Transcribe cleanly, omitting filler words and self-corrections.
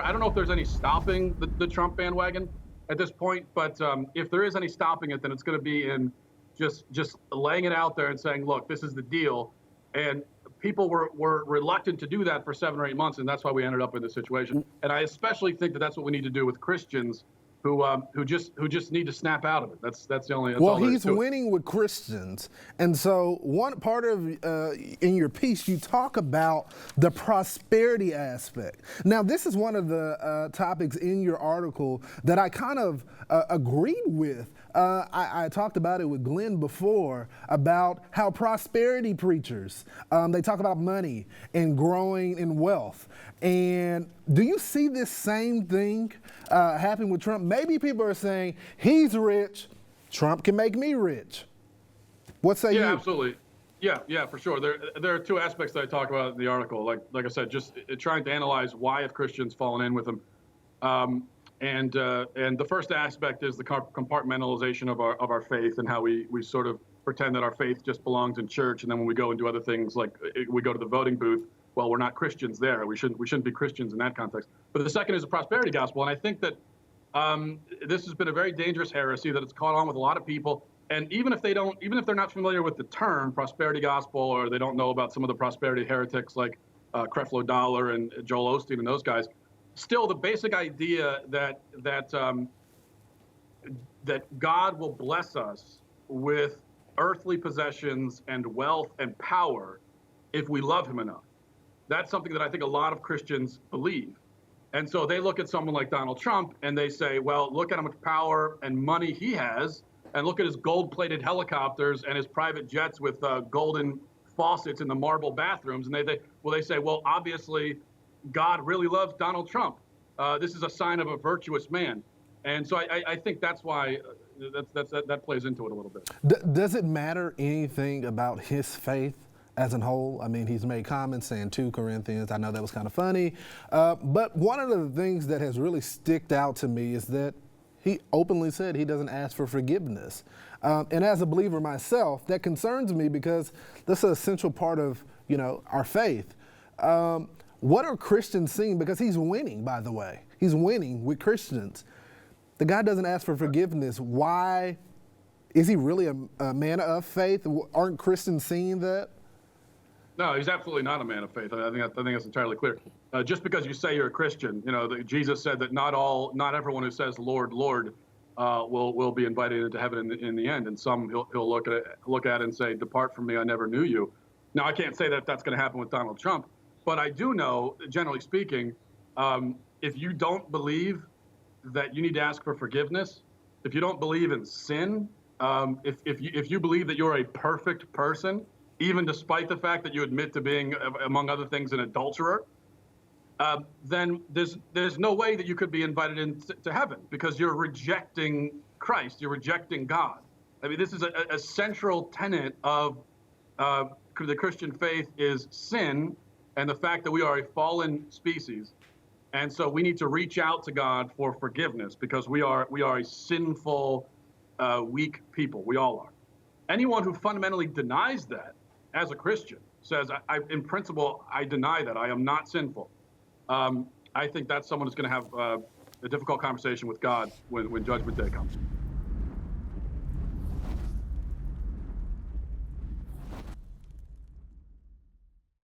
I don't know if there's any stopping the Trump bandwagon at this point, but if there is any stopping it, then it's going to be in just laying it out there and saying, look, this is the deal. And people were reluctant to do that for 7 or 8 months, and that's why we ended up in this situation. And I especially think that that's what we need to do with Christians who just need to snap out of it. That's the only. That's well, all there is he's to it. winning with Christians, and so one part of in your piece you talk about the prosperity aspect. Now, this is one of the topics in your article that I kind of agreed with. I talked about it with Glenn before about how prosperity preachers they talk about money and growing in wealth. And do you see this same thing happen with Trump? Maybe people are saying he's rich, Trump can make me rich. What say you? Yeah, absolutely. Yeah, for sure. There are two aspects that I talk about in the article. Like I said, just trying to analyze why have Christians fallen in with him. And the first aspect is the compartmentalization of our faith and how we sort of pretend that our faith just belongs in church, and then when we go and do other things, like we go to the voting booth, well, we're not Christians there. We shouldn't be Christians in that context. But the second is the prosperity gospel, and I think that this has been a very dangerous heresy that it's caught on with a lot of people. And even if they're not familiar with the term prosperity gospel, or they don't know about some of the prosperity heretics like Creflo Dollar and Joel Osteen and those guys, still the basic idea that God will bless us with earthly possessions and wealth and power if we love him enough. That's something that I think a lot of Christians believe. And so they look at someone like Donald Trump and they say, well, look at how much power and money he has, and look at his gold-plated helicopters and his private jets with golden faucets in the marble bathrooms. And they say, well, obviously God really loves Donald Trump. This is a sign of a virtuous man. And so I think that's why that plays into it a little bit. Does it matter anything about his faith as a whole? I mean, he's made comments saying 2 Corinthians. I know that was kind of funny. But one of the things that has really sticked out to me is that he openly said he doesn't ask for forgiveness. And as a believer myself, that concerns me because that's an essential part of, our faith. What are Christians seeing? Because he's winning, by the way. He's winning with Christians. The guy doesn't ask for forgiveness. Why? Is he really a man of faith? Aren't Christians seeing that? No, he's absolutely not a man of faith. I think that's entirely clear. Just because you say you're a Christian, Jesus said that not everyone who says Lord, Lord, will be invited into heaven in the end. And some he'll look at and say, depart from me, I never knew you. Now, I can't say that that's going to happen with Donald Trump, but I do know, generally speaking, if you don't believe that you need to ask for forgiveness, if you don't believe in sin, if you believe that you're a perfect person, even despite the fact that you admit to being, among other things, an adulterer, then there's no way that you could be invited into heaven, because you're rejecting Christ, you're rejecting God. I mean, this is a central tenet of the Christian faith is sin, and the fact that we are a fallen species. And so we need to reach out to God for forgiveness, because we are a sinful, weak people. We all are. Anyone who fundamentally denies that as a Christian says, in principle, I deny that. I am not sinful. I think that's someone who's going to have a difficult conversation with God when Judgment Day comes.